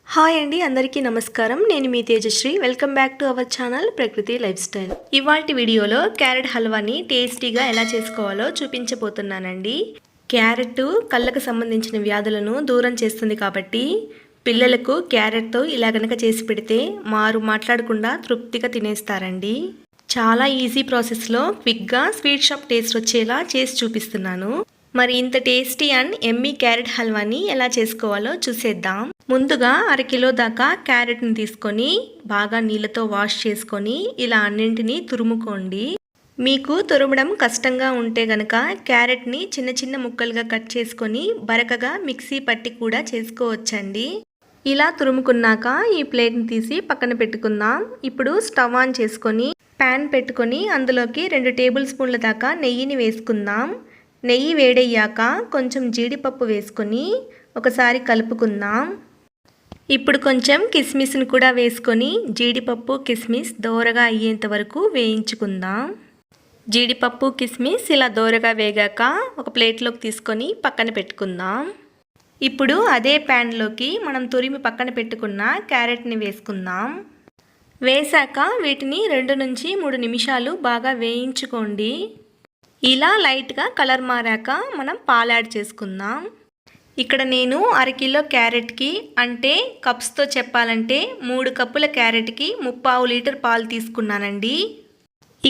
Hi అండి, అందరికీ నమస్కారం. నేను మీ Tejashri. Welcome back to our channel Prakruthi lifestyle. ఇవాల్టి వీడియోలో క్యారెట్ హల్వాని టేస్టీగా ఎలా చేసుకోవాలో చూపించబోతున్నానండి. క్యారెట్ కళ్ళకు సంబంధించిన వ్యాధులను దూరం చేస్తుంది కాబట్టి పిల్లలకు క్యారెట్తో ఇలా గనక చేసి పెడితే మారు మాట్లాడకుండా తృప్తిగా తినేస్తారండి. చాలా ఈజీ ప్రాసెస్లో క్విక్గా స్వీట్ షాప్ టేస్ట్ వచ్చేలా చేసి చూపిస్తున్నాను. మరి ఇంత టేస్టీ అండ్ ఎమ్మీ క్యారెట్ హల్వాని ఎలా చేసుకోవాలో చూసేద్దాం. ముందుగా అరకిలో దాకా క్యారెట్ని తీసుకొని బాగా నీళ్ళతో వాష్ చేసుకొని ఇలా అన్నింటినీ తురుముకోండి. మీకు తురమడం కష్టంగా ఉంటే గనక క్యారెట్ని చిన్న చిన్న ముక్కలుగా కట్ చేసుకొని బరకగా మిక్సీ పట్టి కూడా చేసుకోవచ్చండి. ఇలా తురుముకున్నాక ఈ ప్లేట్ని తీసి పక్కన పెట్టుకుందాం. ఇప్పుడు స్టవ్ ఆన్ చేసుకొని ప్యాన్ పెట్టుకొని అందులోకి 2 టేబుల్ స్పూన్ల దాకా నెయ్యిని వేసుకుందాం. నెయ్యి వేడయ్యాక కొంచెం జీడిపప్పు వేసుకొని ఒకసారి కలుపుకుందాం. ఇప్పుడు కొంచెం కిస్మిస్ని కూడా వేసుకొని జీడిపప్పు కిస్మిస్ దోరగా అయ్యేంత వరకు వేయించుకుందాం. జీడిపప్పు కిస్మిస్ ఇలా దోరగా వేగాక ఒక ప్లేట్లోకి తీసుకొని పక్కన పెట్టుకుందాం. ఇప్పుడు అదే ప్యాన్లోకి మనం తురిమి పక్కన పెట్టుకున్న క్యారెట్ని వేసుకుందాం. వేసాక వీటిని 2 నుంచి 3 నిమిషాలు బాగా వేయించుకోండి. ఇలా లైట్గా కలర్ మారాక మనం పాలు యాడ్ చేసుకుందాం. ఇక్కడ నేను అరకిలో క్యారెట్కి అంటే కప్స్తో చెప్పాలంటే 3 కప్పుల క్యారెట్కి 3/4 లీటర్ పాలు తీసుకున్నానండి.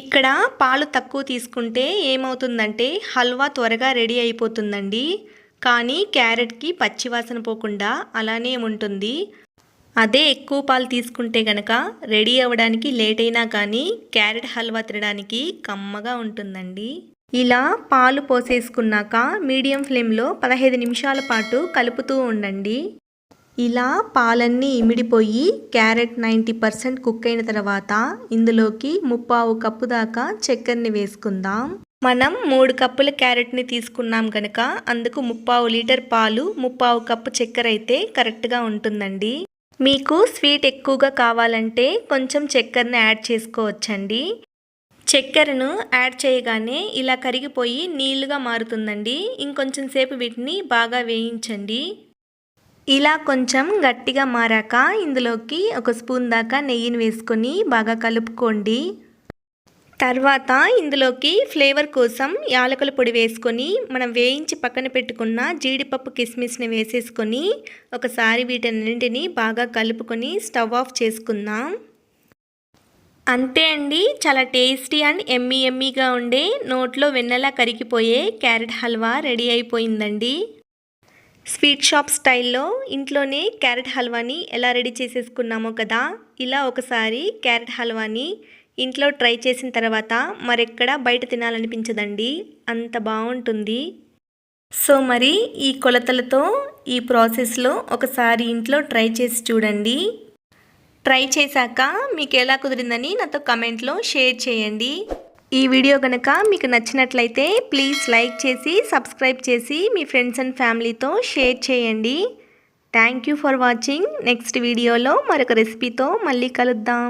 ఇక్కడ పాలు తక్కువ తీసుకుంటే ఏమవుతుందంటే హల్వా త్వరగా రెడీ అయిపోతుందండి. కానీ క్యారెట్కి పచ్చివాసన పోకుండా అలానే ఉంటుంది. అదే ఎక్కువ పాలు తీసుకుంటే గనక రెడీ అవ్వడానికి లేట్ అయినా కానీ క్యారెట్ హల్వా తినడానికి కమ్మగా ఉంటుందండి. ఇలా పాలు పోసేసుకున్నాక మీడియం ఫ్లేమ్లో 15 నిమిషాల పాటు కలుపుతూ ఉండండి. ఇలా పాలన్నీ ఇమిడిపోయి క్యారెట్ 90% కుక్ అయిన తర్వాత ఇందులోకి 3/4 కప్పు దాకా చక్కెరని వేసుకుందాం. మనం 3 కప్పుల క్యారెట్ని తీసుకున్నాం కనుక అందుకు 3/4 లీటర్ పాలు 3/4 కప్పు చక్కెర అయితే కరెక్ట్గా ఉంటుందండి. మీకు స్వీట్ ఎక్కువగా కావాలంటే కొంచెం చక్కెరని యాడ్ చేసుకోవచ్చండి. చక్కెరను యాడ్ చేయగానే ఇలా కరిగిపోయి నీళ్లుగా మారుతుందండి. ఇంకొంచెం సేపు వీటిని బాగా వేయించండి. ఇలా కొంచెం గట్టిగా మారాక ఇందులోకి 1 స్పూన్ దాకా నెయ్యిని వేసుకొని బాగా కలుపుకోండి. తర్వాత ఇందులోకి ఫ్లేవర్ కోసం యాలకుల పొడి వేసుకొని మనం వేయించి పక్కన పెట్టుకున్న జీడిపప్పు కిస్మిస్ని వేసేసుకొని ఒకసారి వీటన్నింటినీ బాగా కలుపుకొని స్టవ్ ఆఫ్ చేసుకుందాం. అంతే అండి, చాలా టేస్టీ అండ్ ఎమ్మీగా ఉండే నోట్లో వెన్నెలా కరిగిపోయే క్యారెట్ హల్వా రెడీ అయిపోయిందండి. స్వీట్ షాప్ స్టైల్లో ఇంట్లోనే క్యారెట్ హల్వాని ఎలా రెడీ చేసేసుకున్నామో కదా, ఇలా ఒకసారి క్యారెట్ హల్వాని ఇంట్లో ట్రై చేసిన తర్వాత మరెక్కడ బయట తినాలనిపించదండి, అంత బాగుంటుంది. సో మరి ఈ కొలతలతో ఈ ప్రాసెస్లో ఒకసారి ఇంట్లో ట్రై చేసి చూడండి. ట్రై చేశాక మీకు ఎలా కుదిరిందని నాతో కమెంట్లో షేర్ చేయండి. ఈ వీడియో కనుక మీకు నచ్చినట్లయితే ప్లీజ్ లైక్ చేసి సబ్స్క్రైబ్ చేసి మీ ఫ్రెండ్స్ అండ్ ఫ్యామిలీతో షేర్ చేయండి. Thank you for watching. Next వీడియోలో మరొక రెసిపీతో మళ్ళీ కలుద్దాం.